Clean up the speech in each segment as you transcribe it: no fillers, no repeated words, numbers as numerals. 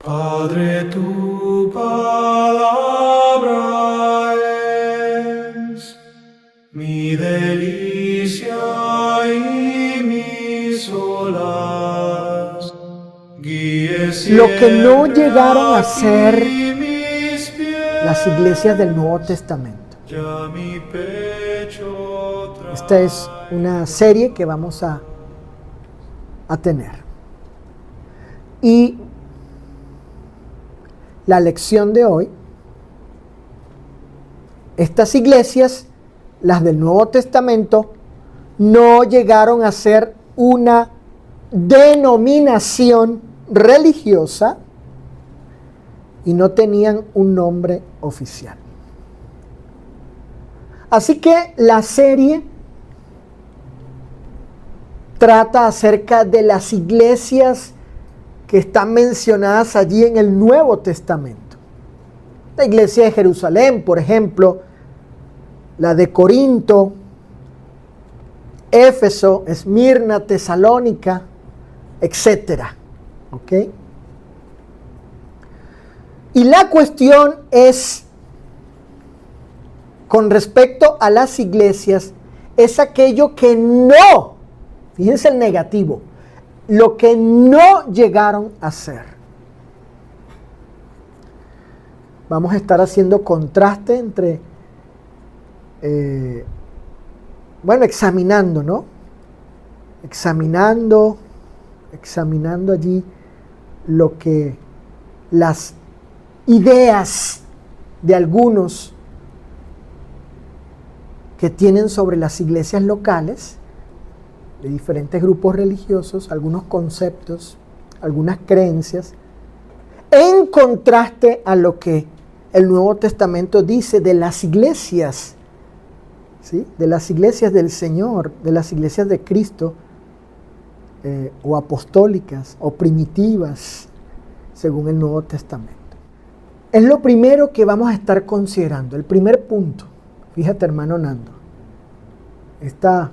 Padre, tu palabra es mi delicia y mi solaz. Guíe Lo que no siempre llegaron a ser aquí mis pies, las iglesias del Nuevo Testamento. ya mi pecho Esta es una serie que vamos a tener. Y la lección de hoy, estas iglesias, las del Nuevo Testamento, no llegaron a ser una denominación religiosa y no tenían un nombre oficial. Así que la serie trata acerca de las iglesias que están mencionadas allí en el Nuevo Testamento. La iglesia de Jerusalén, por ejemplo, la de Corinto, Éfeso, Esmirna, Tesalónica, etc. ¿Ok? Y la cuestión es, con respecto a las iglesias, es aquello que no, fíjense el negativo, lo que no llegaron a ser. Vamos a estar haciendo contraste entre, examinando, ¿no? Examinando allí lo que las ideas de algunos que tienen sobre las iglesias locales, de diferentes grupos religiosos, algunos conceptos, algunas creencias, en contraste a lo que el Nuevo Testamento dice de las iglesias, ¿sí? De las iglesias del Señor, de las iglesias de Cristo, o apostólicas, o primitivas, según el Nuevo Testamento. Es lo primero que vamos a estar considerando, el primer punto. Fíjate, hermano Nando, está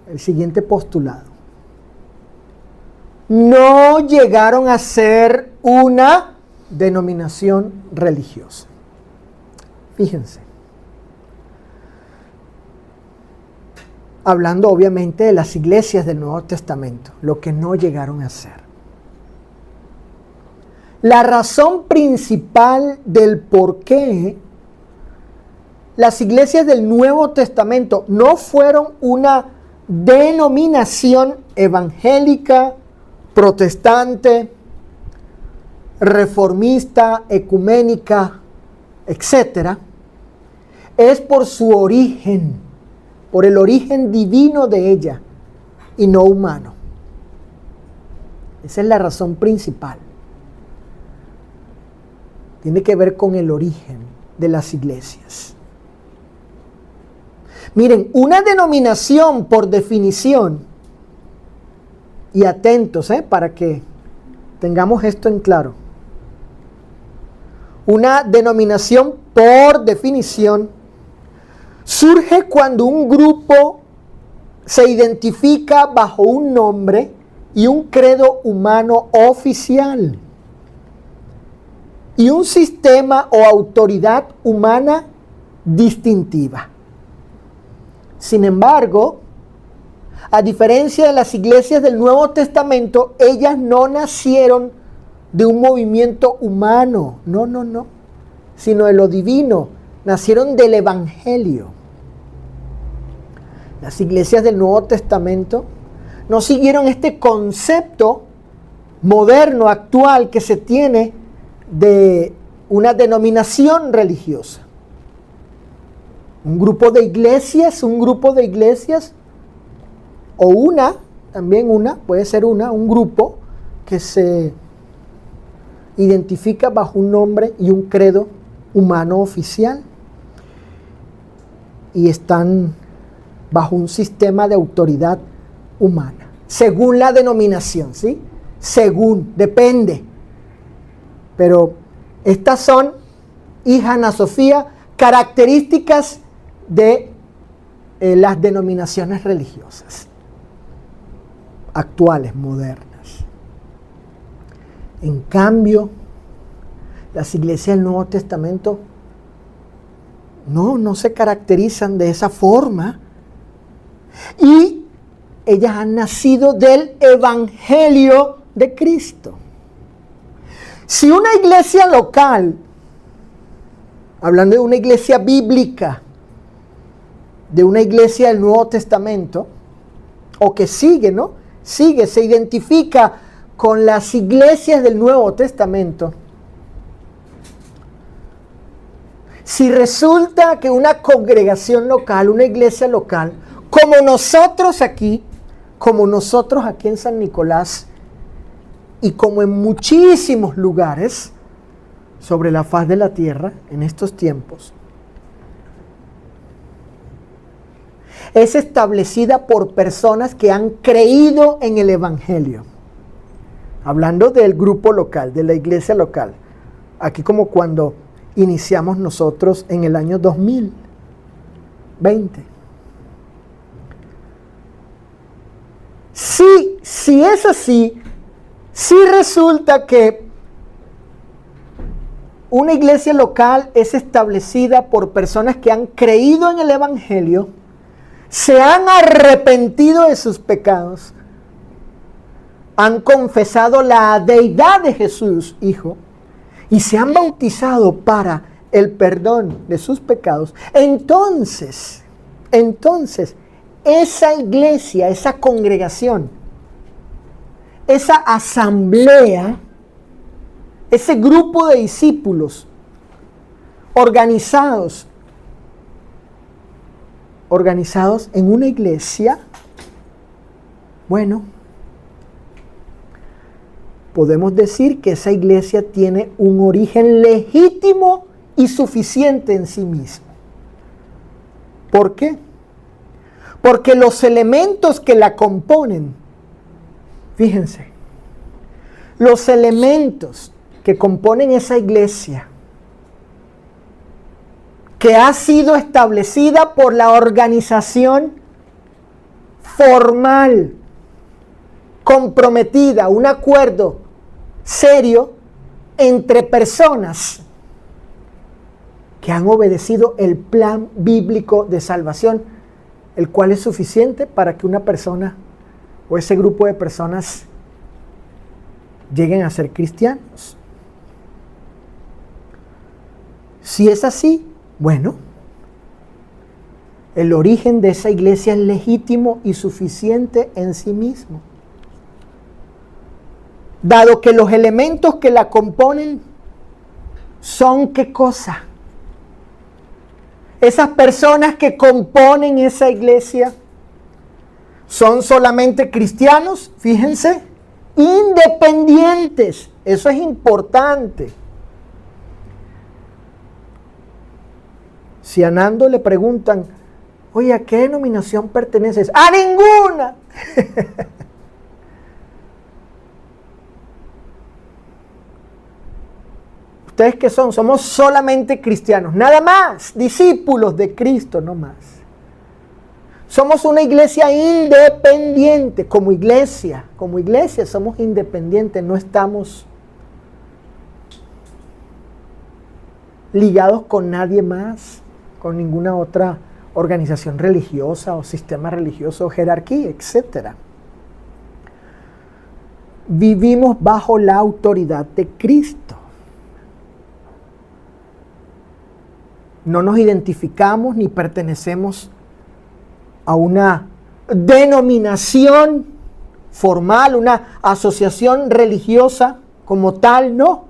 el siguiente postulado. No llegaron a ser una denominación religiosa. Fíjense. Hablando obviamente de las iglesias del Nuevo Testamento, lo que no llegaron a ser. La razón principal del por qué las iglesias del Nuevo Testamento no fueron una denominación evangélica, protestante, reformista, ecuménica, etc., es por su origen, por el origen divino de ella y no humano. Esa es la razón principal. Tiene que ver con el origen de las iglesias. Miren, una denominación por definición, y atentos para que tengamos esto en claro. Una denominación por definición surge cuando un grupo se identifica bajo un nombre y un credo humano oficial y un sistema o autoridad humana distintiva. Sin embargo, a diferencia de las iglesias del Nuevo Testamento, ellas no nacieron de un movimiento humano, no, sino de lo divino, nacieron del Evangelio. Las iglesias del Nuevo Testamento no siguieron este concepto moderno, actual, que se tiene de una denominación religiosa. Un grupo de iglesias, o puede ser un grupo que se identifica bajo un nombre y un credo humano oficial y están bajo un sistema de autoridad humana, según la denominación, ¿sí? Depende. Pero estas son, hija Ana Sofía, características de las denominaciones religiosas actuales, modernas. En cambio, las iglesias del Nuevo Testamento no se caracterizan de esa forma. Y ellas han nacido del Evangelio de Cristo. Si una iglesia local, hablando de una iglesia bíblica, de una iglesia del Nuevo Testamento, o que sigue, se identifica con las iglesias del Nuevo Testamento. Si resulta que una congregación local, una iglesia local, como nosotros aquí en San Nicolás, y como en muchísimos lugares sobre la faz de la tierra en estos tiempos, es establecida por personas que han creído en el Evangelio. Hablando del grupo local, de la iglesia local. Aquí como cuando iniciamos nosotros en el año 2020. Si es así, si resulta que una iglesia local es establecida por personas que han creído en el Evangelio, se han arrepentido de sus pecados, han confesado la deidad de Jesús, Hijo, y se han bautizado para el perdón de sus pecados, entonces, esa iglesia, esa congregación, esa asamblea, ese grupo de discípulos organizados en una iglesia, bueno, podemos decir que esa iglesia tiene un origen legítimo y suficiente en sí mismo. ¿Por qué? Porque los elementos que la componen, fíjense, los elementos que componen esa iglesia, que ha sido establecida por la organización formal, comprometida, un acuerdo serio entre personas que han obedecido el plan bíblico de salvación, el cual es suficiente para que una persona o ese grupo de personas lleguen a ser cristianos. Si es así, bueno, el origen de esa iglesia es legítimo y suficiente en sí mismo. Dado que los elementos que la componen son ¿qué cosa? Esas personas que componen esa iglesia son solamente cristianos, fíjense, independientes. Eso es importante. Si a Nando le preguntan, oye, ¿a qué denominación perteneces? ¡A ninguna! ¿Ustedes qué son? Somos solamente cristianos, nada más, discípulos de Cristo, no más. Somos una iglesia independiente, como iglesia somos independientes, no estamos ligados con nadie más, con ninguna otra organización religiosa o sistema religioso o jerarquía, etc. Vivimos bajo la autoridad de Cristo. No nos identificamos ni pertenecemos a una denominación formal, una asociación religiosa como tal, no.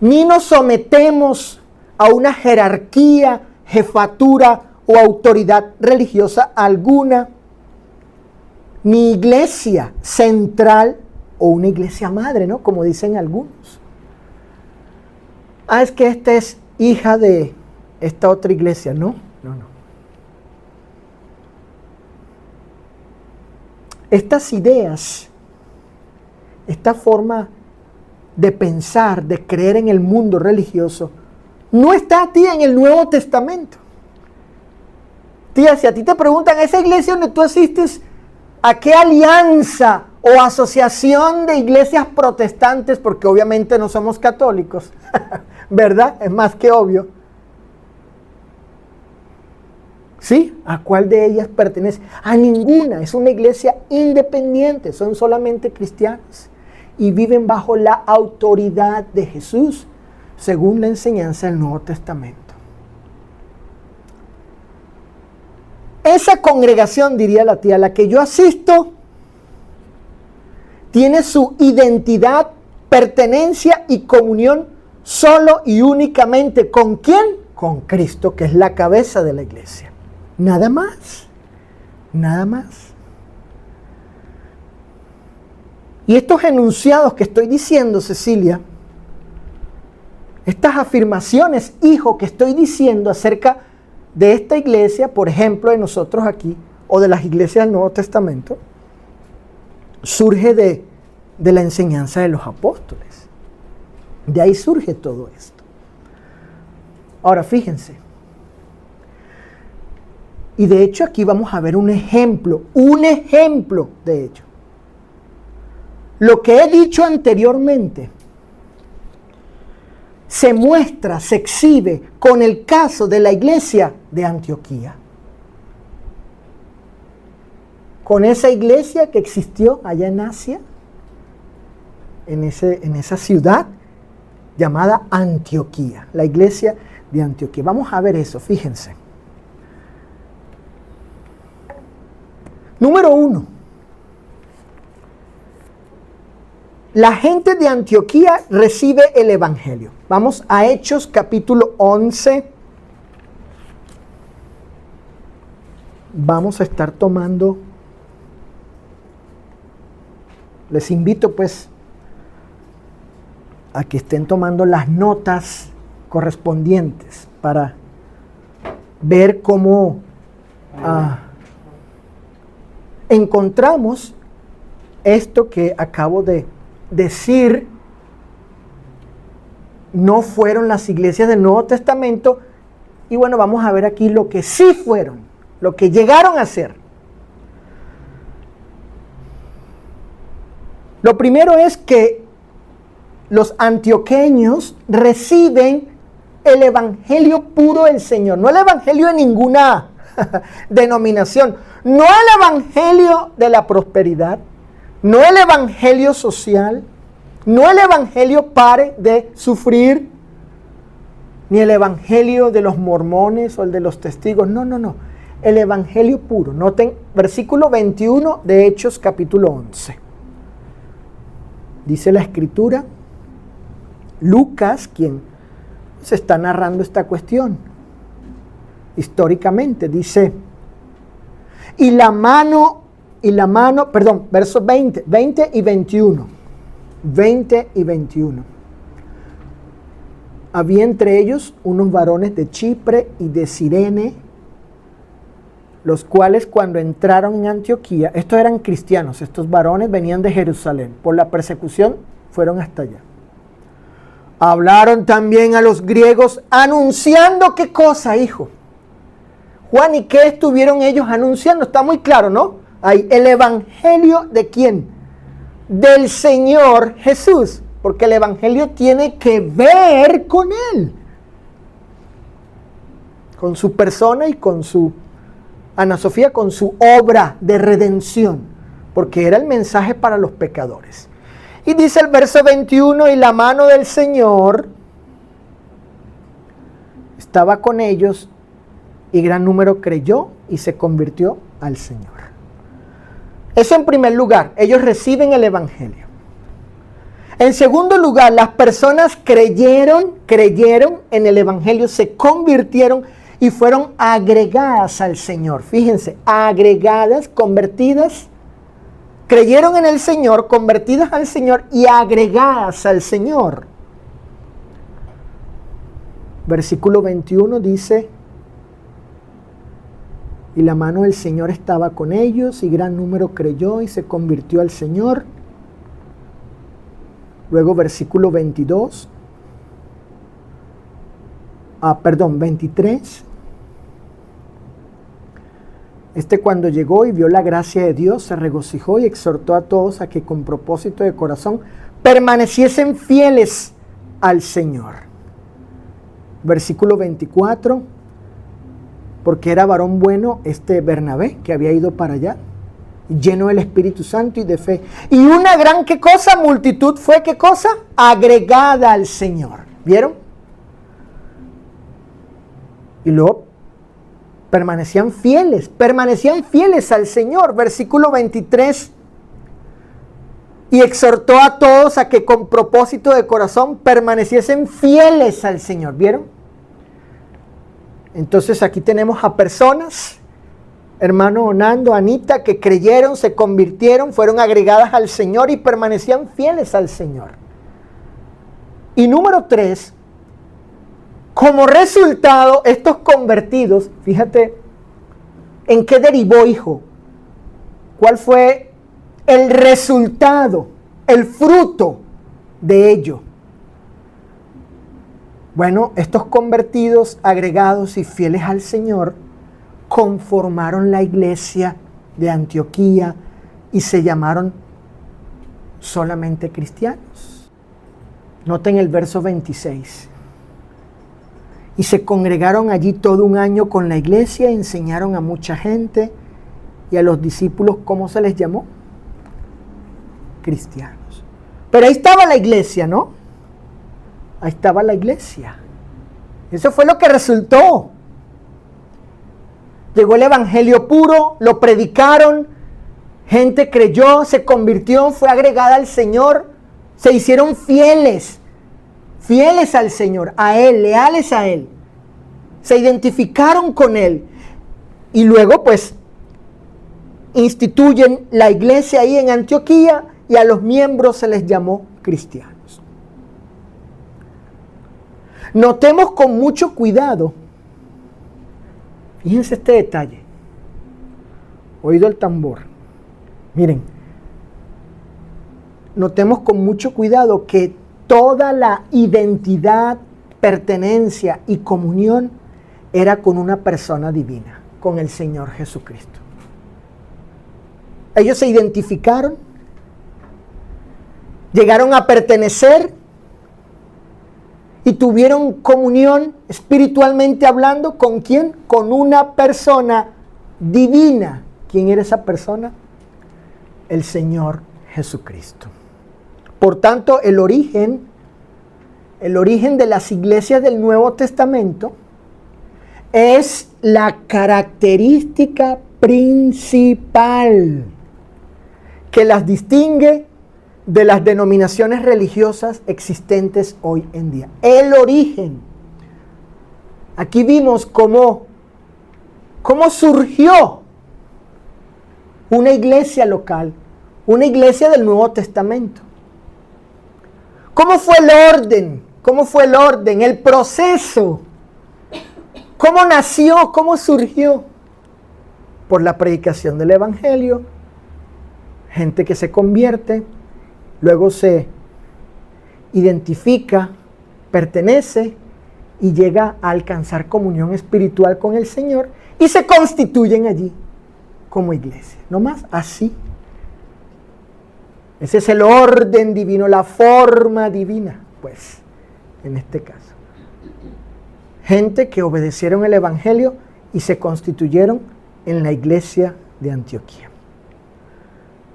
Ni nos sometemos a una jerarquía, jefatura o autoridad religiosa alguna, ni iglesia central o una iglesia madre, ¿no? Como dicen algunos. Es que esta es hija de esta otra iglesia. No. Estas ideas, esta forma de pensar, de creer en el mundo religioso, no está a ti en el Nuevo Testamento. Tía, si a ti te preguntan, esa iglesia donde tú asistes, ¿a qué alianza o asociación de iglesias protestantes, porque obviamente no somos católicos, ¿verdad? Es más que obvio. ¿Sí? ¿A cuál de ellas pertenece? A ninguna. Es una iglesia independiente. Son solamente cristianos. Y viven bajo la autoridad de Jesús, según la enseñanza del Nuevo Testamento. Esa congregación, diría la tía, a la que yo asisto, tiene su identidad, pertenencia y comunión solo y únicamente ¿con quién? Con Cristo, que es la cabeza de la iglesia. Nada más. Nada más. Y estos enunciados que estoy diciendo, Cecilia, estas afirmaciones, hijo, que estoy diciendo acerca de esta iglesia, por ejemplo, de nosotros aquí, o de las iglesias del Nuevo Testamento, surge de la enseñanza de los apóstoles. De ahí surge todo esto. Ahora, fíjense. Y de hecho aquí vamos a ver un ejemplo de ello. Lo que he dicho anteriormente se muestra, se exhibe con el caso de la iglesia de Antioquía. Con esa iglesia que existió allá en Asia, en esa ciudad llamada Antioquía, la iglesia de Antioquía. Vamos a ver eso, fíjense. Número 1. La gente de Antioquía recibe el Evangelio. Vamos a Hechos capítulo 11. Vamos a estar tomando. Les invito pues a que estén tomando las notas correspondientes para ver cómo encontramos esto que acabo de decir. No fueron las iglesias del Nuevo Testamento, y bueno, vamos a ver aquí lo que sí fueron, lo que llegaron a ser. Lo primero es que los antioqueños reciben el evangelio puro del Señor, no el evangelio de ninguna denominación, no el evangelio de la prosperidad, no el evangelio social, no el evangelio pare de sufrir, ni el evangelio de los mormones o el de los testigos, no, el evangelio puro. Noten versículo 21 de Hechos capítulo 11. Dice la escritura, Lucas, quien se está narrando esta cuestión históricamente, dice, versos 20 y 21. 20 y 21. Había entre ellos unos varones de Chipre y de Cirene, los cuales cuando entraron en Antioquía, estos eran cristianos, estos varones venían de Jerusalén, por la persecución fueron hasta allá. Hablaron también a los griegos anunciando, ¿qué cosa, hijo? Juan, ¿y qué estuvieron ellos anunciando? Está muy claro, ¿no? Ahí, el evangelio ¿de quién? Del Señor Jesús, porque el evangelio tiene que ver con Él, con su persona y con su, Ana Sofía, con su obra de redención, porque era el mensaje para los pecadores. Y dice el verso 21, y la mano del Señor estaba con ellos, y gran número creyó y se convirtió al Señor. Eso en primer lugar, ellos reciben el evangelio. En segundo lugar, las personas creyeron en el evangelio, se convirtieron y fueron agregadas al Señor. Fíjense, agregadas, convertidas, creyeron en el Señor, convertidas al Señor y agregadas al Señor. Versículo 21 dice, y la mano del Señor estaba con ellos, y gran número creyó y se convirtió al Señor. Luego versículo 23. Cuando llegó y vio la gracia de Dios, se regocijó y exhortó a todos a que con propósito de corazón permaneciesen fieles al Señor. Versículo 24, porque era varón bueno Bernabé, que había ido para allá, lleno del Espíritu Santo y de fe. Y una gran, ¿qué cosa? Multitud fue, ¿qué cosa? Agregada al Señor. ¿Vieron? Y luego permanecían fieles al Señor. Versículo 23. Y exhortó a todos a que con propósito de corazón permaneciesen fieles al Señor. ¿Vieron? Entonces aquí tenemos a personas, hermano Onando, Anita, que creyeron, se convirtieron, fueron agregadas al Señor y permanecían fieles al Señor. Y número 3, como resultado, estos convertidos, fíjate, ¿en qué derivó, hijo? ¿Cuál fue el resultado, el fruto de ello? Bueno, estos convertidos, agregados y fieles al Señor, conformaron la iglesia de Antioquía y se llamaron solamente cristianos. Noten el verso 26. Y se congregaron allí todo un año con la iglesia, enseñaron a mucha gente y a los discípulos, ¿cómo se les llamó? Cristianos. Pero ahí estaba la iglesia, ¿no? Ahí estaba la iglesia. Eso fue lo que resultó. Llegó el evangelio puro, lo predicaron, gente creyó, se convirtió, fue agregada al Señor, se hicieron fieles al Señor, a Él, leales a Él. Se identificaron con Él. Y luego pues instituyen la iglesia ahí en Antioquía y a los miembros se les llamó cristianos. Notemos con mucho cuidado, fíjense este detalle, oído el tambor, miren, notemos con mucho cuidado que toda la identidad, pertenencia y comunión era con una persona divina, con el Señor Jesucristo. Ellos se identificaron, llegaron a pertenecer y tuvieron comunión espiritualmente hablando, ¿con quién? Con una persona divina. ¿Quién era esa persona? El Señor Jesucristo. Por tanto, el origen de las iglesias del Nuevo Testamento es la característica principal que las distingue de las denominaciones religiosas existentes hoy en día. El origen. Aquí vimos cómo surgió una iglesia local, una iglesia del Nuevo Testamento. ¿Cómo fue el orden? ¿Cómo fue el orden? El proceso. ¿Cómo nació? ¿Cómo surgió? Por la predicación del Evangelio, gente que se convierte, luego se identifica, pertenece y llega a alcanzar comunión espiritual con el Señor y se constituyen allí como iglesia. No más así. Ese es el orden divino, la forma divina, pues, en este caso. Gente que obedecieron el Evangelio y se constituyeron en la iglesia de Antioquía.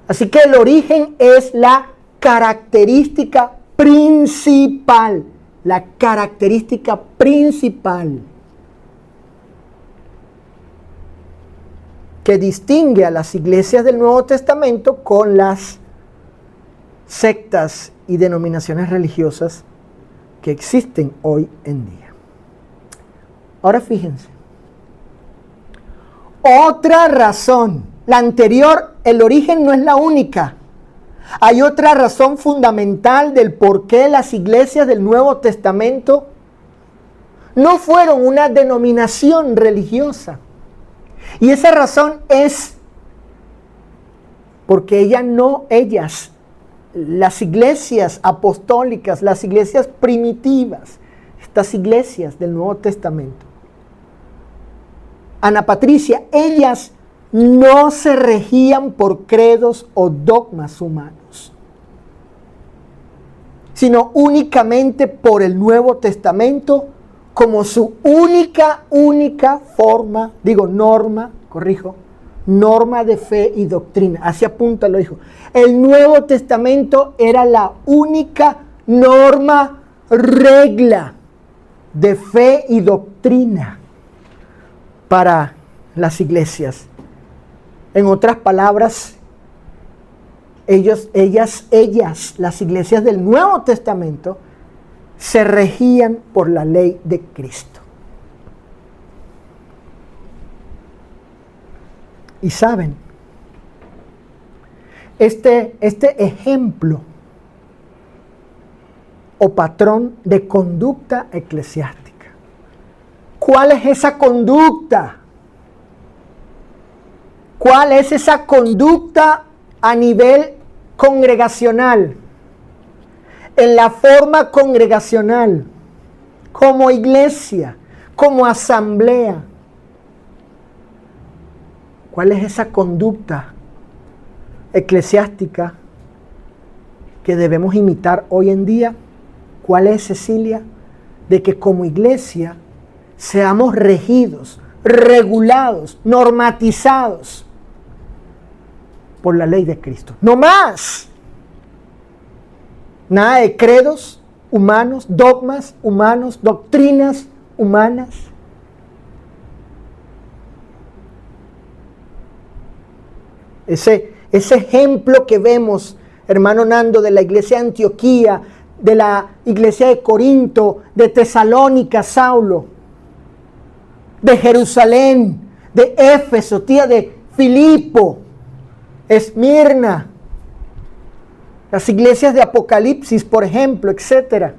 Así que el origen es la característica principal, la característica principal que distingue a las iglesias del Nuevo Testamento con las sectas y denominaciones religiosas que existen hoy en día. Ahora fíjense, otra razón, la anterior, el origen no es la única. Hay otra razón fundamental del por qué las iglesias del Nuevo Testamento no fueron una denominación religiosa. Y esa razón es porque las iglesias apostólicas, las iglesias primitivas, estas iglesias del Nuevo Testamento, Ana Patricia, ellas no se regían por credos o dogmas humanos, sino únicamente por el Nuevo Testamento como su única forma, norma de fe y doctrina. Así apúntalo, hijo. El Nuevo Testamento era la única norma, regla de fe y doctrina para las iglesias. En otras palabras, ellas, las iglesias del Nuevo Testamento, se regían por la ley de Cristo. Y saben, este ejemplo o patrón de conducta eclesiástica. ¿Cuál es esa conducta? ¿Cuál es esa conducta a nivel congregacional? En la forma congregacional, como iglesia, como asamblea. ¿Cuál es esa conducta eclesiástica que debemos imitar hoy en día? ¿Cuál es, Cecilia? De que como iglesia seamos regidos, regulados, normatizados por la ley de Cristo. No más. Nada de credos humanos, dogmas humanos, doctrinas humanas. Ese ejemplo que vemos, hermano Nando, de la iglesia de Antioquía, de la iglesia de Corinto, de Tesalónica, Saulo, de Jerusalén, de Éfeso, de Filipo, Esmirna, las iglesias de Apocalipsis, por ejemplo, etcétera.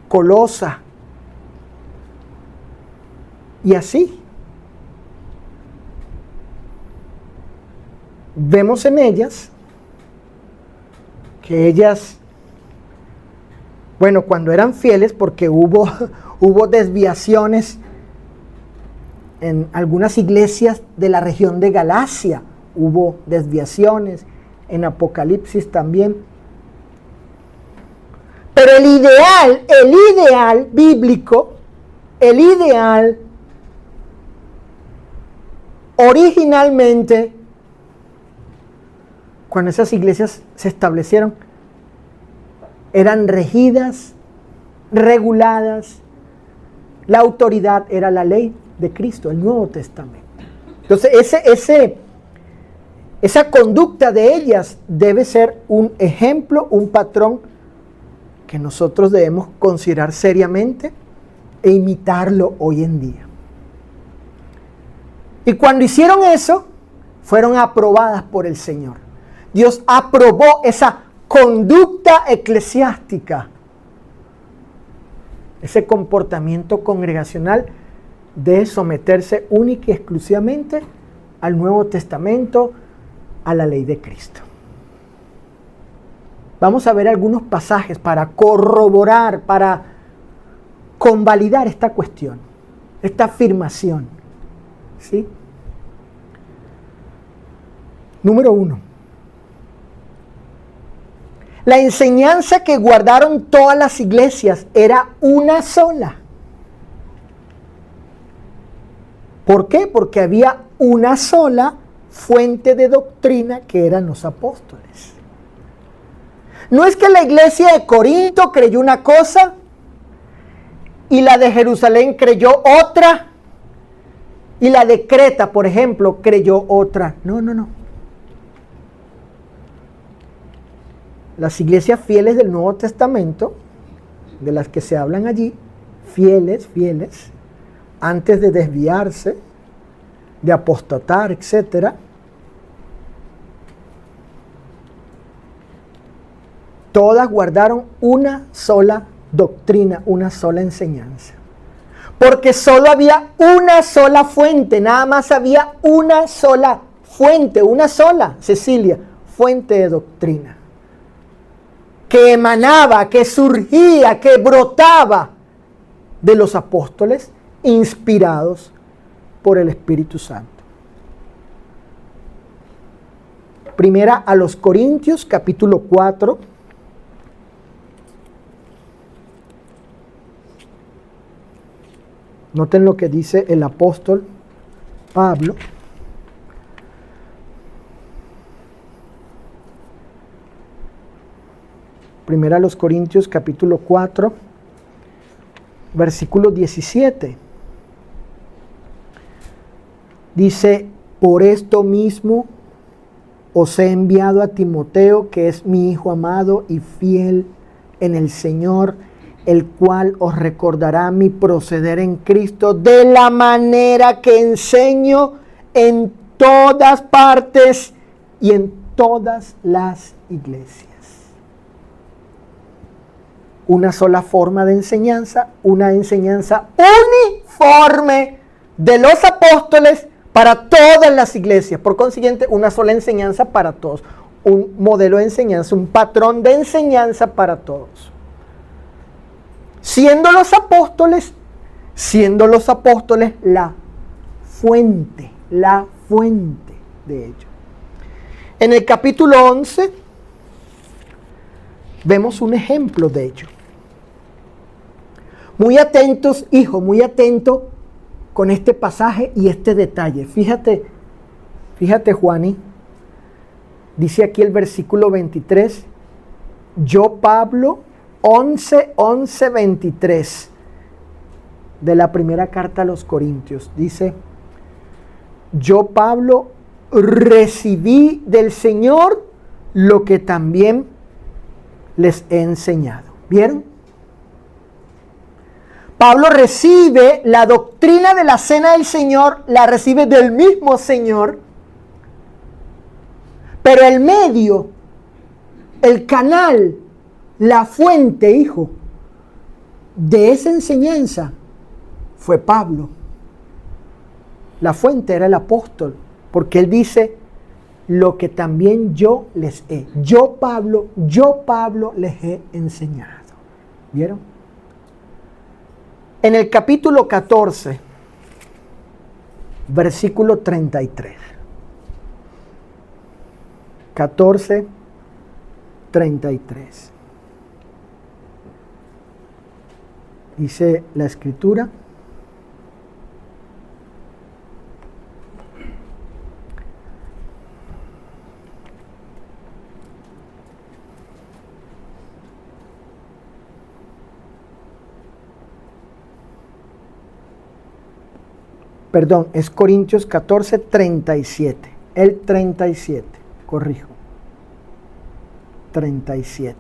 Colosa. Y así. Vemos en ellas que ellas, bueno, cuando eran fieles, porque hubo desviaciones en algunas iglesias de la región de Galacia, hubo desviaciones, en Apocalipsis también. Pero el ideal bíblico, el ideal originalmente, cuando esas iglesias se establecieron, eran regidas, reguladas, la autoridad era la ley de Cristo, el Nuevo Testamento. Entonces, esa conducta de ellas debe ser un ejemplo, un patrón que nosotros debemos considerar seriamente e imitarlo hoy en día. Y cuando hicieron eso, fueron aprobadas por el Señor. Dios aprobó esa conducta eclesiástica, ese comportamiento congregacional de someterse única y exclusivamente al Nuevo Testamento, a la ley de Cristo. Vamos a ver algunos pasajes para corroborar, para convalidar esta cuestión, esta afirmación. ¿Sí? Número 1. La enseñanza que guardaron todas las iglesias era una sola. ¿Por qué? Porque había una sola fuente de doctrina que eran los apóstoles. No es que la iglesia de Corinto creyó una cosa y la de Jerusalén creyó otra y la de Creta, por ejemplo, creyó otra. No. Las iglesias fieles del Nuevo Testamento, de las que se hablan allí, fieles, antes de desviarse, de apostatar, etc., todas guardaron una sola doctrina, una sola enseñanza. Porque solo había una sola fuente, nada más había una sola fuente, una sola, Cecilia, fuente de doctrina. Que emanaba, que surgía, que brotaba de los apóstoles inspirados por el Espíritu Santo. Primera a los Corintios, capítulo 4. Noten lo que dice el apóstol Pablo. Primera a los Corintios, capítulo 4, versículo 17. Dice, por esto mismo os he enviado a Timoteo, que es mi hijo amado y fiel en el Señor, el cual os recordará mi proceder en Cristo de la manera que enseño en todas partes y en todas las iglesias. Una sola forma de enseñanza, una enseñanza uniforme de los apóstoles para todas las iglesias. Por consiguiente, una sola enseñanza para todos. Un modelo de enseñanza, un patrón de enseñanza para todos. Siendo los apóstoles la fuente de ello. En el capítulo 11 vemos un ejemplo de ello. Muy atentos, hijo, muy atento con este pasaje y este detalle. Fíjate, Juani, dice aquí el versículo 23, yo Pablo, 23 de la primera carta a los Corintios, dice, yo Pablo recibí del Señor lo que también les he enseñado. ¿Vieron? Pablo recibe la doctrina de la cena del Señor, la recibe del mismo Señor, pero el medio, el canal, la fuente, hijo, de esa enseñanza fue Pablo. La fuente era el apóstol, porque él dice, lo que también yo Pablo les he enseñado. ¿Vieron? En el capítulo 14, versículo 33. 14, 33. Dice la Escritura. Perdón, es Corintios 14, 37. El 37, corrijo. 37.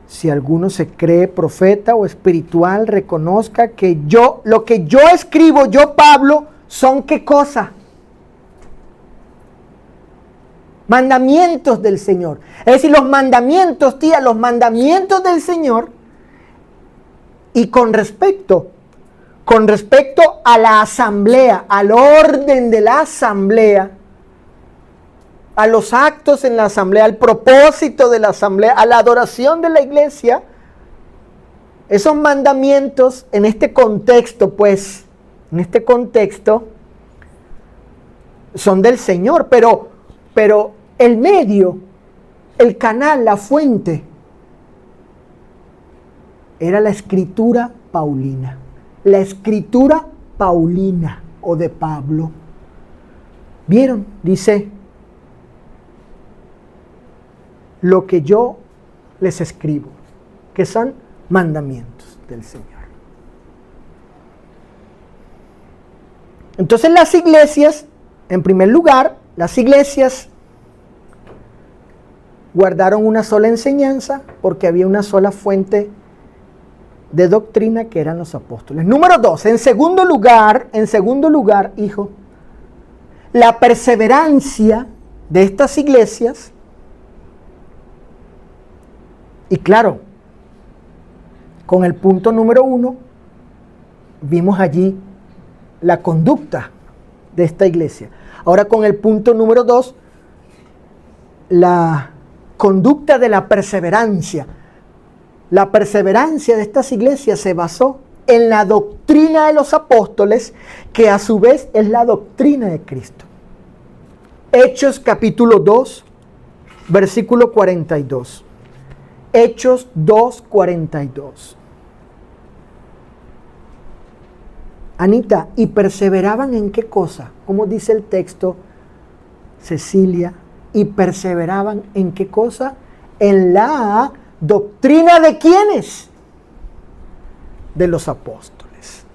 Si alguno se cree profeta o espiritual, reconozca que lo que yo escribo, yo Pablo, son ¿qué cosa? Mandamientos del Señor. Es decir, los mandamientos, tía, los mandamientos del Señor. Y con respecto a la asamblea, al orden de la asamblea, a los actos en la asamblea, al propósito de la asamblea, a la adoración de la iglesia, esos mandamientos en este contexto, son del Señor, pero el medio, el canal, la fuente, era la escritura paulina. La escritura paulina o de Pablo. ¿Vieron? Dice, lo que yo les escribo, que son mandamientos del Señor. Entonces las iglesias, en primer lugar, las iglesias guardaron una sola enseñanza porque había una sola fuente de doctrina que eran los apóstoles. Número 2, en segundo lugar, hijo, la perseverancia de estas iglesias. Y claro, con el punto número 1, vimos allí la conducta de esta iglesia. Ahora con el punto número 2, la conducta de la perseverancia. La perseverancia de estas iglesias se basó en la doctrina de los apóstoles, que a su vez es la doctrina de Cristo. Hechos capítulo 2, versículo 42. Hechos 2, 42. Anita, ¿y perseveraban en qué cosa? ¿Cómo dice el texto, Cecilia? ¿Y perseveraban en qué cosa? En la doctrina de ¿quiénes? De los apóstoles.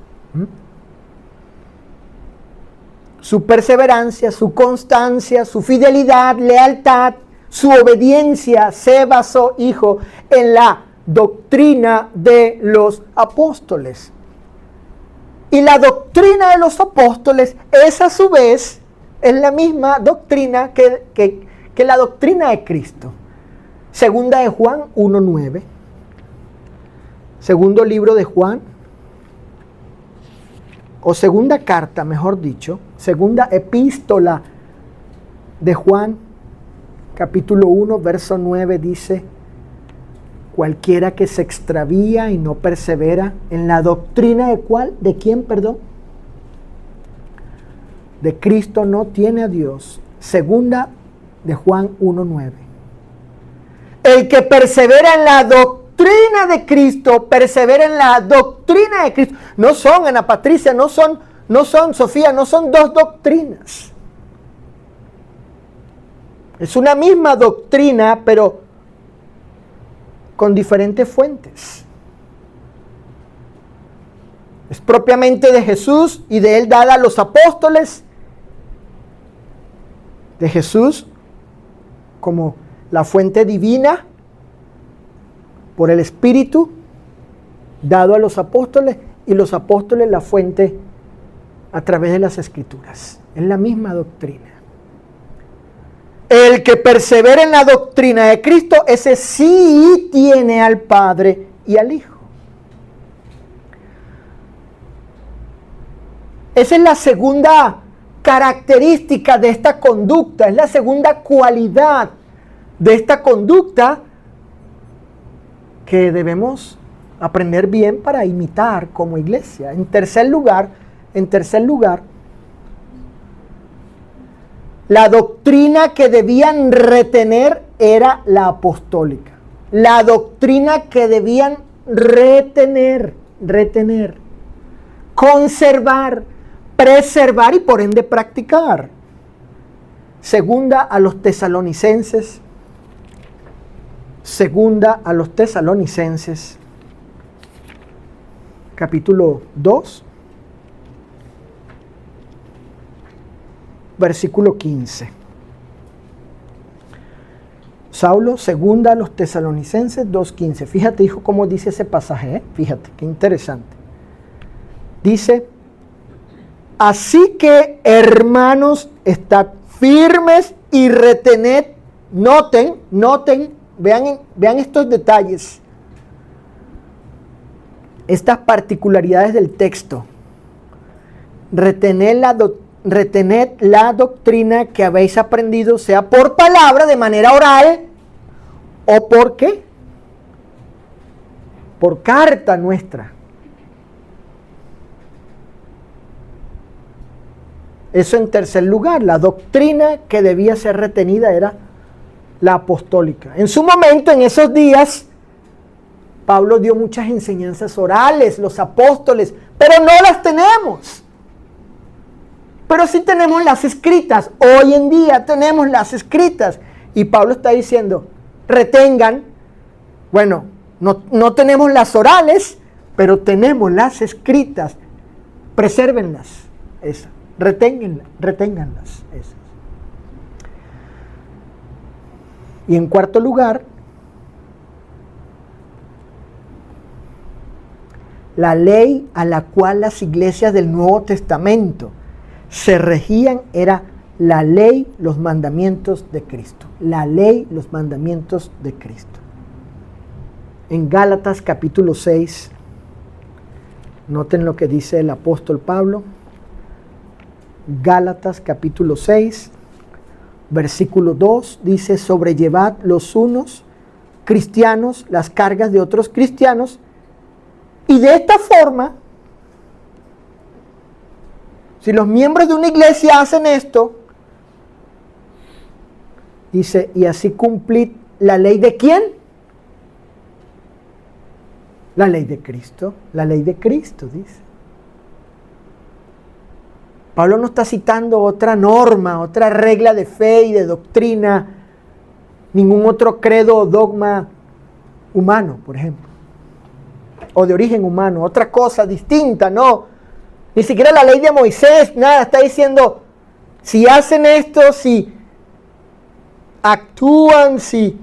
Su perseverancia, su constancia, su fidelidad, lealtad, su obediencia se basó, hijo, en la doctrina de los apóstoles. Y la doctrina de los apóstoles es a su vez, es la misma doctrina que la doctrina de Cristo. Segunda de Juan 1:9. Segundo libro de Juan, o segunda carta, mejor dicho, segunda epístola de Juan, capítulo 1, verso 9, dice: cualquiera que se extravía y no persevera en la doctrina de ¿cuál? ¿De quién, perdón? De Cristo no tiene a Dios. Segunda de Juan 1:9. El que persevera en la doctrina de Cristo, persevera en la doctrina de Cristo. No son, Ana Patricia, no son, Sofía, no son dos doctrinas. Es una misma doctrina, pero con diferentes fuentes. Es propiamente de Jesús y de él dada a los apóstoles. De Jesús como la fuente divina por el Espíritu dado a los apóstoles, y los apóstoles la fuente a través de las Escrituras. Es la misma doctrina. El que persevera en la doctrina de Cristo, ese sí tiene al Padre y al Hijo. Esa es la segunda característica de esta conducta, es la segunda cualidad de esta conducta que debemos aprender bien para imitar como iglesia. En tercer lugar, la doctrina que debían retener era la apostólica. La doctrina que debían retener, conservar, preservar y por ende practicar. Segunda a los Tesalonicenses, capítulo 2, versículo 15. Saulo, segunda a los Tesalonicenses 2:15. Fíjate, hijo, cómo dice ese pasaje, ¿eh? Fíjate, qué interesante. Dice: así que, hermanos, estad firmes y retened, noten, vean estos detalles, estas particularidades del texto. Retened la doctrina que habéis aprendido, sea por palabra, de manera oral, o por ¿qué? Por carta nuestra. Eso en tercer lugar. La doctrina que debía ser retenida era la apostólica. En su momento, en esos días, Pablo dio muchas enseñanzas orales, los apóstoles, pero no las tenemos. Pero sí tenemos las escritas. Hoy en día tenemos las escritas. Y Pablo está diciendo, retengan. Bueno, no tenemos las orales, pero tenemos las escritas. Presérvenlas. Esas. Reténganlas. Esas. Y en cuarto lugar, la ley a la cual las iglesias del Nuevo Testamento se regían era la ley, los mandamientos de Cristo. La ley, los mandamientos de Cristo. En Gálatas capítulo 6, noten lo que dice el apóstol Pablo. Gálatas capítulo 6, versículo 2, dice: sobrellevad los unos cristianos las cargas de otros cristianos, y de esta forma Si los miembros de una iglesia hacen esto, dice, y así cumplid la ley de ¿quién? La ley de Cristo. La ley de Cristo, dice. Pablo no está citando otra norma, otra regla de fe y de doctrina, ningún otro credo o dogma humano, por ejemplo, o de origen humano, otra cosa distinta, no. Ni siquiera la ley de Moisés, nada, está diciendo, si hacen esto, si actúan, si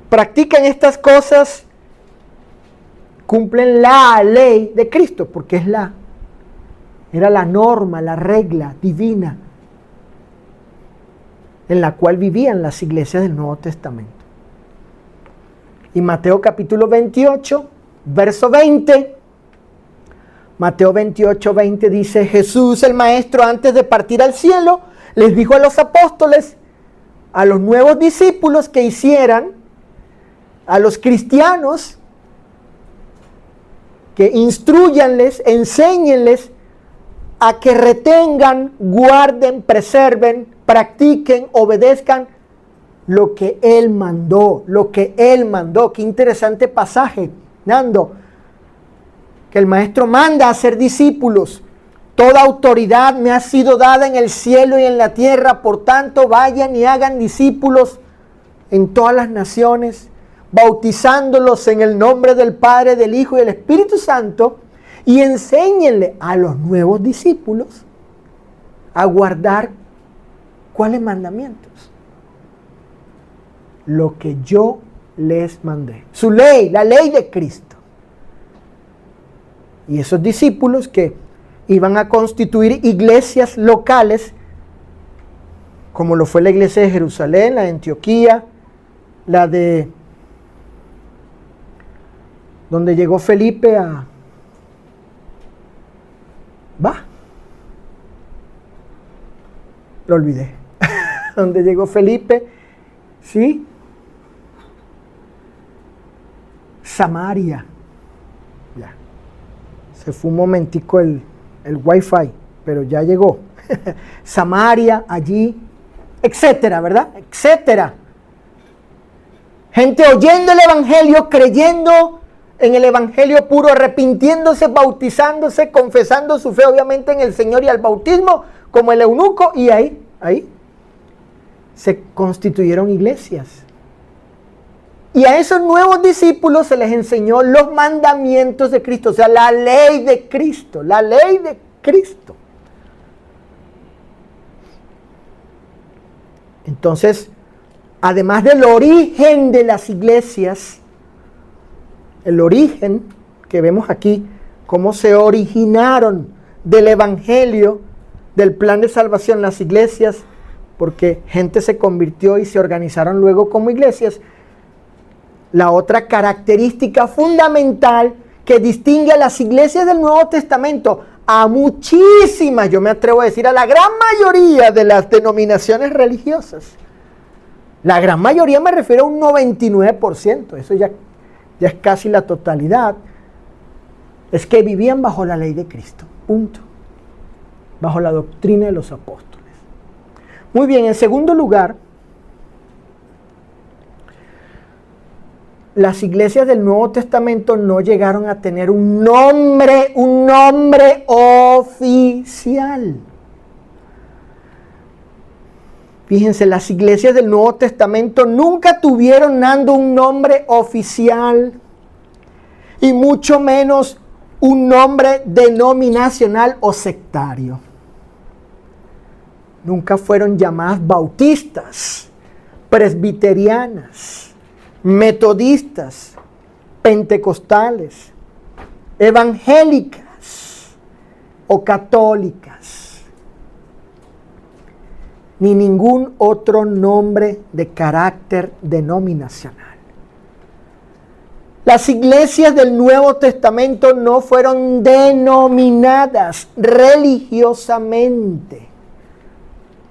practican estas cosas, cumplen la ley de Cristo, porque era la norma, la regla divina en la cual vivían las iglesias del Nuevo Testamento. Y Mateo capítulo 28, verso 20, Mateo 28, 20 dice, Jesús el Maestro antes de partir al cielo, les dijo a los apóstoles, a los nuevos discípulos que hicieran, a los cristianos, que instruyanles, enséñenles a que retengan, guarden, preserven, practiquen, obedezcan lo que Él mandó, lo que Él mandó. Qué interesante pasaje, Nando, que el Maestro manda a ser discípulos. Toda autoridad me ha sido dada en el cielo y en la tierra, por tanto vayan y hagan discípulos en todas las naciones, bautizándolos en el nombre del Padre, del Hijo y del Espíritu Santo, y enséñenle a los nuevos discípulos a guardar ¿cuáles mandamientos? Lo que yo les mandé. Su ley, la ley de Cristo. Y esos discípulos que iban a constituir iglesias locales, como lo fue la iglesia de Jerusalén, la de Antioquía, la de donde llegó Felipe a... Lo olvidé. Donde llegó Felipe, ¿sí? Samaria. Ya. Se fue un momentico el wifi, pero ya llegó. Samaria, allí, etcétera, ¿verdad? Etcétera. Gente oyendo el evangelio, creyendo en el evangelio puro, arrepintiéndose, bautizándose, confesando su fe obviamente en el Señor y al bautismo, como el eunuco, y ahí se constituyeron iglesias. Y a esos nuevos discípulos se les enseñó los mandamientos de Cristo, o sea, la ley de Cristo, la ley de Cristo. Entonces, además del origen de las iglesias, el origen que vemos aquí, cómo se originaron del evangelio, del plan de salvación las iglesias, porque gente se convirtió y se organizaron luego como iglesias. La otra característica fundamental que distingue a las iglesias del Nuevo Testamento, a muchísimas, yo me atrevo a decir, a la gran mayoría de las denominaciones religiosas. La gran mayoría me refiero a un 99%, eso ya es casi la totalidad. Es que vivían bajo la ley de Cristo, punto. Bajo la doctrina de los apóstoles. Muy bien, en segundo lugar, las iglesias del Nuevo Testamento no llegaron a tener un nombre oficial. Fíjense, las iglesias del Nuevo Testamento nunca tuvieron, Nando, un nombre oficial y mucho menos un nombre denominacional o sectario. Nunca fueron llamadas bautistas, presbiterianas, metodistas, pentecostales, evangélicas o católicas, ni ningún otro nombre de carácter denominacional. Las iglesias del Nuevo Testamento no fueron denominadas religiosamente.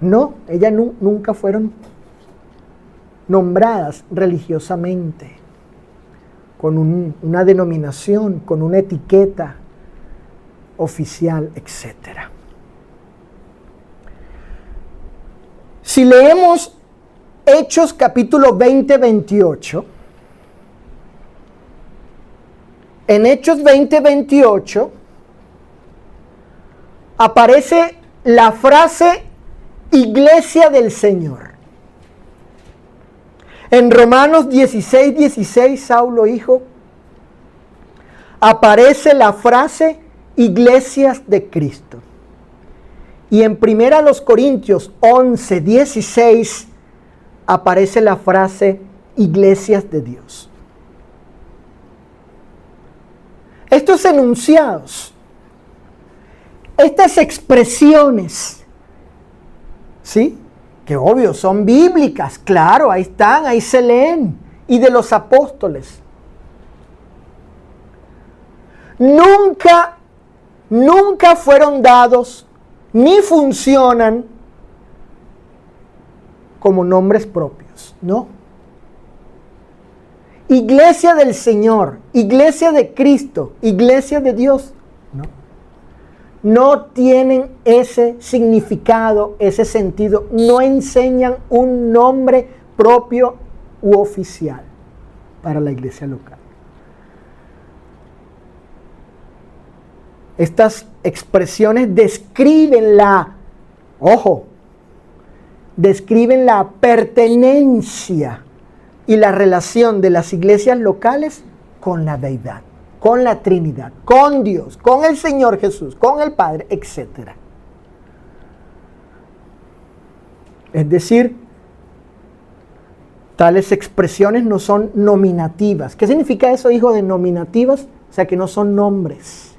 No, ellas nunca fueron nombradas religiosamente, con una denominación, con una etiqueta. oficial, etc. Si leemos Hechos capítulo 20-28, en Hechos 20-28 aparece la frase Iglesia del Señor. En Romanos 16:16, Saulo hijo, aparece la frase Iglesias de Cristo. Y en 1 Corintios 11:16 aparece la frase Iglesias de Dios. Estos enunciados, estas expresiones, ¿sí? Que obvio son bíblicas, claro, ahí están, ahí se leen, y de los apóstoles. Nunca fueron dados ni funcionan como nombres propios, ¿no? Iglesia del Señor, Iglesia de Cristo, Iglesia de Dios, ¿no? No tienen ese significado, ese sentido, no enseñan un nombre propio u oficial para la iglesia local. Estas expresiones describen describen la pertenencia y la relación de las iglesias locales con la deidad, con la Trinidad, con Dios, con el Señor Jesús, con el Padre, etc. Es decir, tales expresiones no son nominativas. ¿Qué significa eso, hijo de nominativas? O sea, que no son nombres,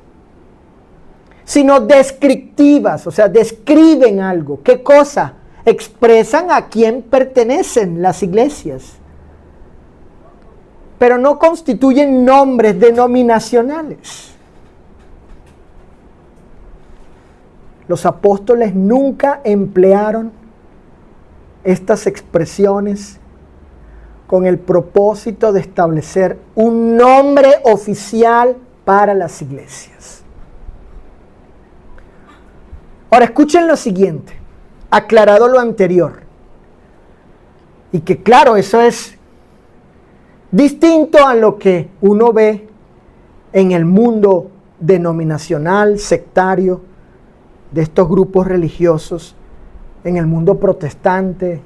sino descriptivas, o sea, describen algo. ¿Qué cosa? Expresan a quién pertenecen las iglesias, pero no constituyen nombres denominacionales. Los apóstoles nunca emplearon estas expresiones con el propósito de establecer un nombre oficial para las iglesias. Ahora escuchen lo siguiente, aclarado lo anterior, y que claro, eso es distinto a lo que uno ve en el mundo denominacional, sectario, de estos grupos religiosos, en el mundo protestante,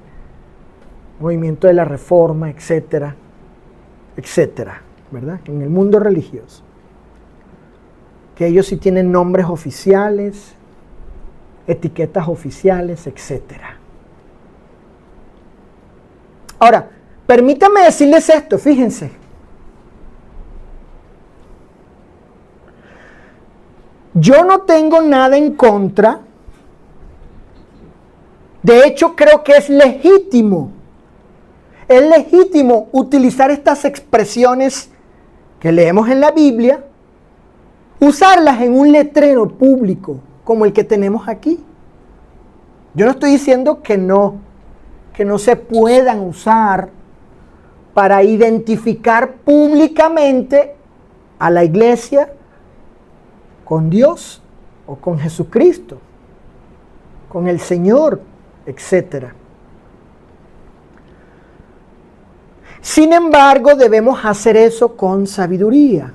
movimiento de la Reforma, etcétera, etcétera, ¿verdad? En el mundo religioso, que ellos sí tienen nombres oficiales, etiquetas oficiales, etcétera. Ahora, permítanme decirles esto, fíjense. Yo no tengo nada en contra. De hecho, creo que es legítimo. Es legítimo utilizar estas expresiones que leemos en la Biblia, usarlas en un letrero público como el que tenemos aquí. Yo no estoy diciendo que no se puedan usar para identificar públicamente a la iglesia con Dios o con Jesucristo, con el Señor, etc. Sin embargo, debemos hacer eso con sabiduría,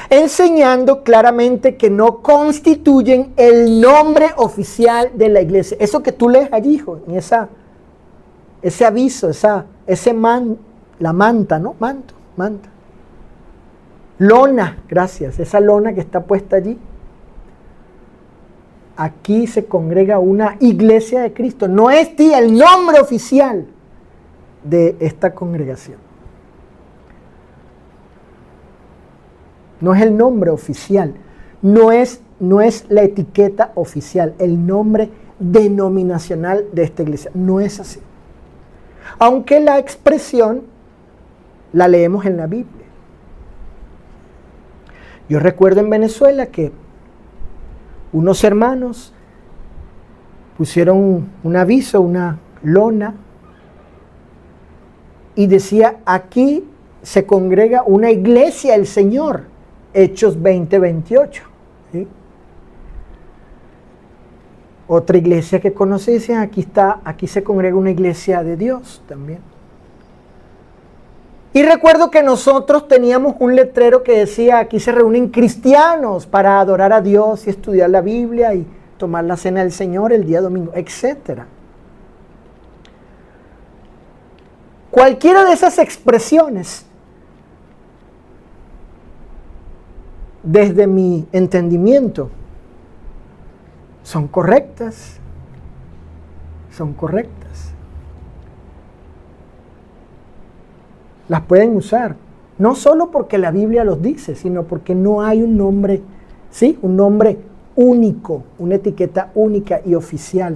enseñando claramente que no constituyen el nombre oficial de la iglesia. Eso que tú lees allí, hijo, en ese aviso, la manta, ¿no? Manta. Lona, gracias, esa lona que está puesta allí. Aquí se congrega una iglesia de Cristo. No es el nombre oficial de esta congregación. No es el nombre oficial, no es la etiqueta oficial, el nombre denominacional de esta iglesia. No es así. Aunque la expresión la leemos en la Biblia. Yo recuerdo en Venezuela que unos hermanos pusieron un aviso, una lona, y decía: aquí se congrega una iglesia del Señor Hechos 20:28. ¿Sí? Otra iglesia que conocí, dicen, aquí se congrega una iglesia de Dios también. Y recuerdo que nosotros teníamos un letrero que decía, aquí se reúnen cristianos para adorar a Dios y estudiar la Biblia y tomar la cena del Señor el día domingo, etc. Cualquiera de esas expresiones, desde mi entendimiento, son correctas. Son correctas. Las pueden usar, no solo porque la Biblia los dice, sino porque no hay un nombre, ¿sí? Un nombre único, una etiqueta única y oficial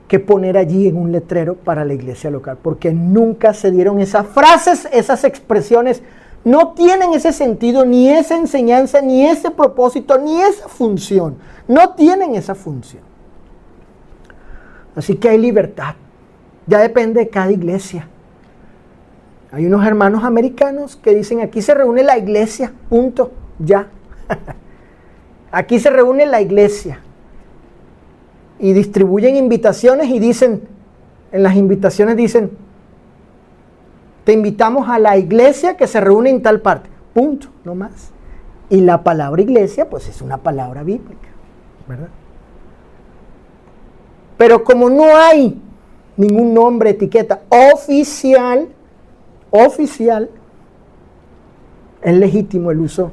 que poner allí en un letrero para la iglesia local, porque nunca se dieron esas frases, esas expresiones, no tienen ese sentido, ni esa enseñanza, ni ese propósito, ni esa función, no tienen esa función. Así que hay libertad, ya depende de cada iglesia. Hay unos hermanos americanos que dicen, aquí se reúne la iglesia, punto, ya. Aquí se reúne la iglesia. Y distribuyen invitaciones y dicen, en las invitaciones dicen, te invitamos a la iglesia que se reúne en tal parte, punto, no más. Y la palabra iglesia, pues es una palabra bíblica, ¿verdad? Pero como no hay ningún nombre, etiqueta oficial, es legítimo el uso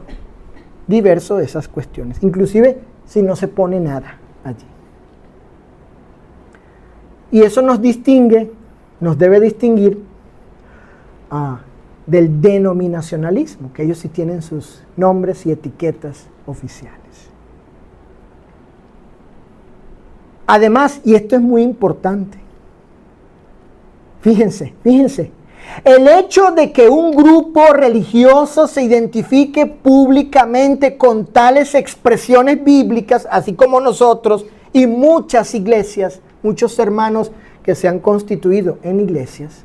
diverso de esas cuestiones, inclusive si no se pone nada allí. Y eso nos distingue, nos debe distinguir del denominacionalismo, que ellos sí tienen sus nombres y etiquetas oficiales. Además, y esto es muy importante, fíjense, el hecho de que un grupo religioso se identifique públicamente con tales expresiones bíblicas, así como nosotros y muchas iglesias, muchos hermanos que se han constituido en iglesias,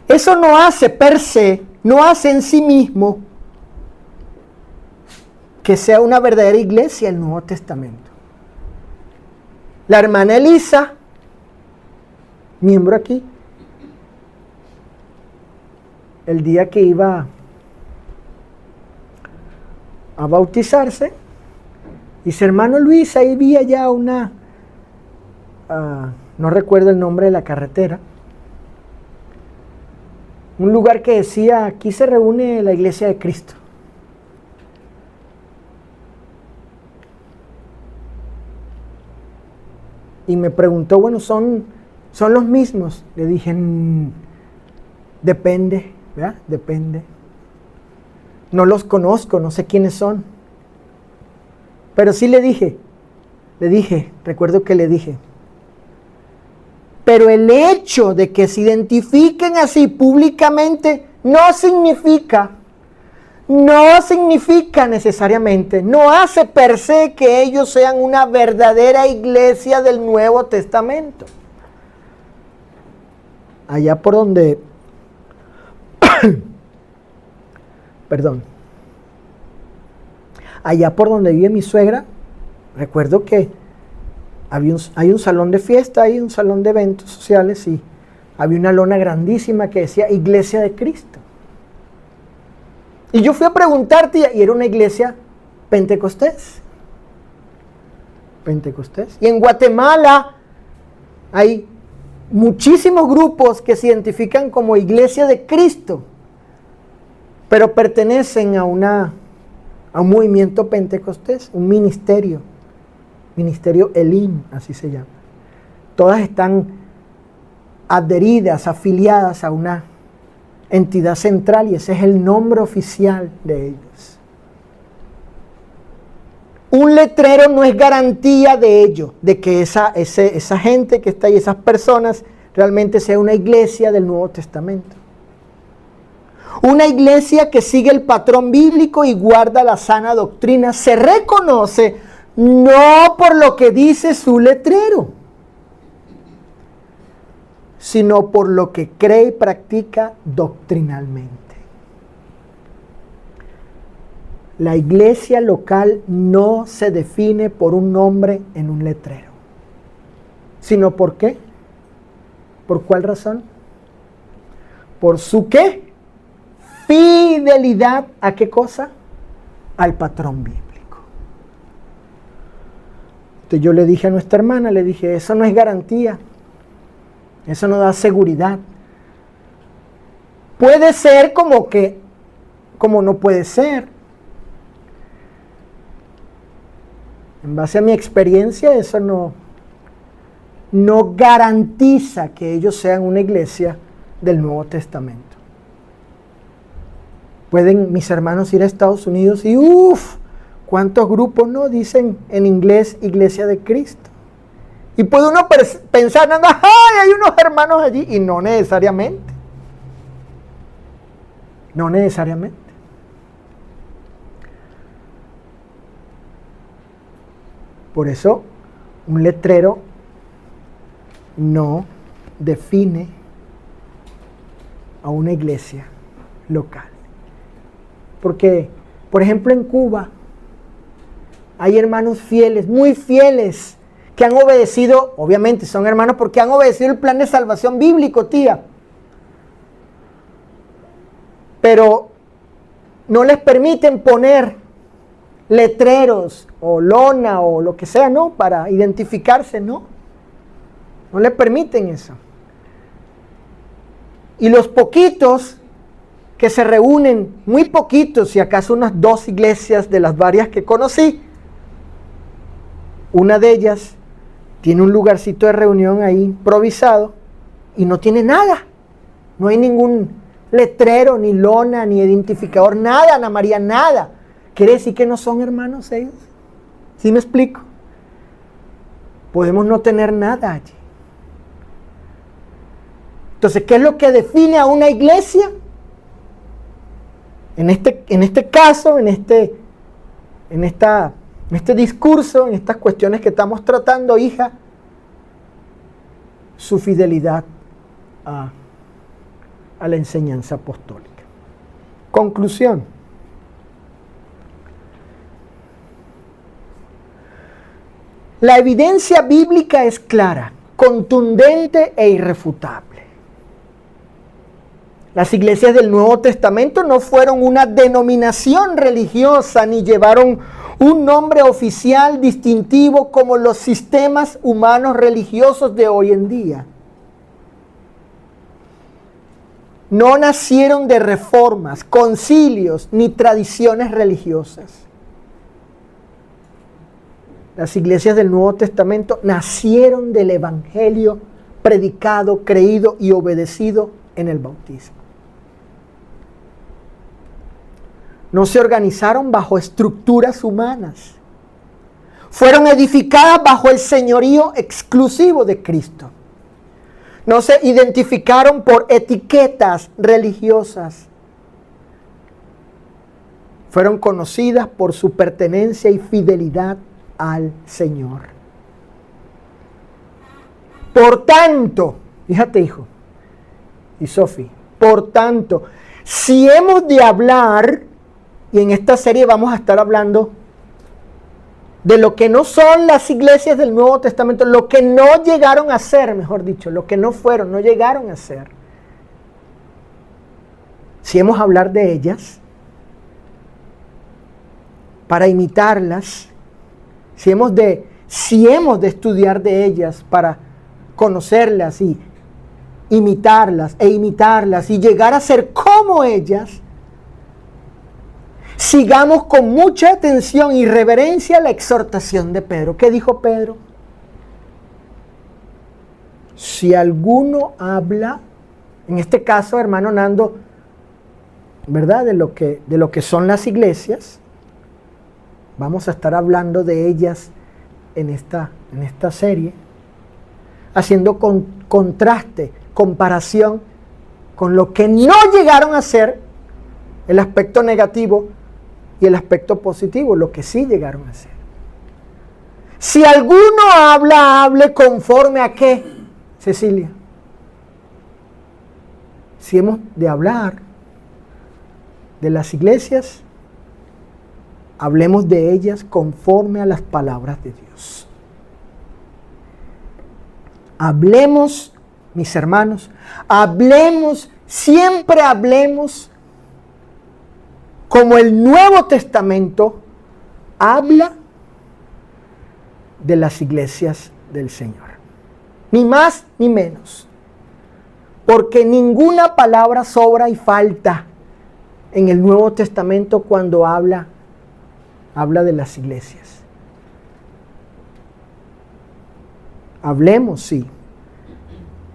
eso no hace per se, no hace en sí mismo que sea una verdadera iglesia el Nuevo Testamento. La hermana Elisa, miembro aquí, el día que iba a bautizarse, dice, hermano Luis, ahí vi allá una, no recuerdo el nombre de la carretera, un lugar que decía, aquí se reúne la iglesia de Cristo. Y me preguntó, bueno, ¿son los mismos? Le dije, depende, ¿verdad? Depende. No los conozco, no sé quiénes son. Pero sí le dije, recuerdo que le dije, pero el hecho de que se identifiquen así públicamente no significa necesariamente, no hace per se que ellos sean una verdadera iglesia del Nuevo Testamento. Allá por donde, allá por donde vive mi suegra, recuerdo que hay un salón de fiesta, hay un salón de eventos sociales y había una lona grandísima que decía Iglesia de Cristo. Y yo fui a preguntarte y era una iglesia pentecostés. Y en Guatemala hay muchísimos grupos que se identifican como Iglesia de Cristo, pero pertenecen a un movimiento pentecostés, un ministerio Elim, así se llama. Todas están adheridas, afiliadas a una entidad central y ese es el nombre oficial de ellos. Un letrero no es garantía de ello, de que esa gente que está ahí, esas personas, realmente sea una iglesia del Nuevo Testamento. Una iglesia que sigue el patrón bíblico y guarda la sana doctrina se reconoce no por lo que dice su letrero, sino por lo que cree y practica doctrinalmente. La iglesia local no se define por un nombre en un letrero, sino ¿por qué? ¿Por cuál razón? ¿Por su qué? Fidelidad ¿a qué cosa? Al patrón bíblico. Entonces yo le dije a nuestra hermana, le dije, eso no es garantía, eso no da seguridad. Puede ser como no puede ser. En base a mi experiencia, eso no garantiza que ellos sean una iglesia del Nuevo Testamento. Pueden mis hermanos ir a Estados Unidos y ¿cuántos grupos no dicen en inglés Iglesia de Cristo? Y puede uno pensar, ¡ay, hay unos hermanos allí! Y no necesariamente. No necesariamente. Por eso, un letrero no define a una iglesia local. Porque, por ejemplo, en Cuba hay hermanos fieles, muy fieles, que han obedecido, obviamente son hermanos porque han obedecido el plan de salvación bíblico, tía. Pero no les permiten poner letreros o lona o lo que sea, ¿no? Para identificarse, ¿no? No les permiten eso. Y los poquitos que se reúnen, muy poquitos, si acaso unas 2 iglesias de las varias que conocí, una de ellas tiene un lugarcito de reunión ahí improvisado y no tiene nada. No hay ningún letrero, ni lona, ni identificador, nada, Ana María, nada. ¿Quiere decir que no son hermanos ellos? ¿Sí me explico? Podemos no tener nada allí. Entonces, ¿qué es lo que define a una iglesia? En este caso, en este discurso, en estas cuestiones que estamos tratando, hija, su fidelidad a la enseñanza apostólica. Conclusión. La evidencia bíblica es clara, contundente e irrefutable. Las iglesias del Nuevo Testamento no fueron una denominación religiosa ni llevaron un nombre oficial distintivo como los sistemas humanos religiosos de hoy en día. No nacieron de reformas, concilios ni tradiciones religiosas. Las iglesias del Nuevo Testamento nacieron del Evangelio predicado, creído y obedecido en el bautismo. No se organizaron bajo estructuras humanas. Fueron edificadas bajo el señorío exclusivo de Cristo. No se identificaron por etiquetas religiosas. Fueron conocidas por su pertenencia y fidelidad al Señor. Por tanto, fíjate, hijo y Sofi, por tanto, si hemos de hablar, y en esta serie vamos a estar hablando de lo que no son las iglesias del Nuevo Testamento, lo que no llegaron a ser, mejor dicho, lo que no fueron, no llegaron a ser. Si hemos de hablar de ellas, para imitarlas, si hemos de estudiar de ellas para conocerlas y imitarlas y llegar a ser como ellas, sigamos con mucha atención y reverencia la exhortación de Pedro. ¿Qué dijo Pedro? Si alguno habla, en este caso, hermano Nando, ¿verdad? De lo que son las iglesias. Vamos a estar hablando de ellas en esta serie, haciendo contraste, comparación con lo que no llegaron a ser, el aspecto negativo y el aspecto positivo, lo que sí llegaron a ser. Si alguno habla, hable conforme a qué, Cecilia. Si hemos de hablar de las iglesias, hablemos de ellas conforme a las palabras de Dios. Hablemos, mis hermanos, hablemos, siempre hablemos como el Nuevo Testamento habla de las iglesias del Señor. Ni más ni menos. Porque ninguna palabra sobra y falta en el Nuevo Testamento cuando habla de las iglesias. Hablemos, sí.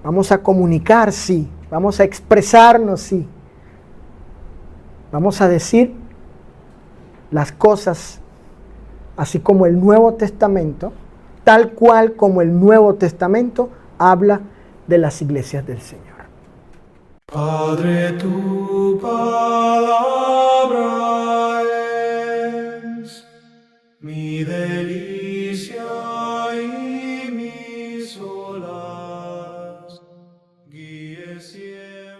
Vamos a comunicar, sí. Vamos a expresarnos, sí. Vamos a decir las cosas así como el Nuevo Testamento, tal cual como el Nuevo Testamento habla de las iglesias del Señor. Padre, tu palabra es mi delicia y mi solaz. Guíe siempre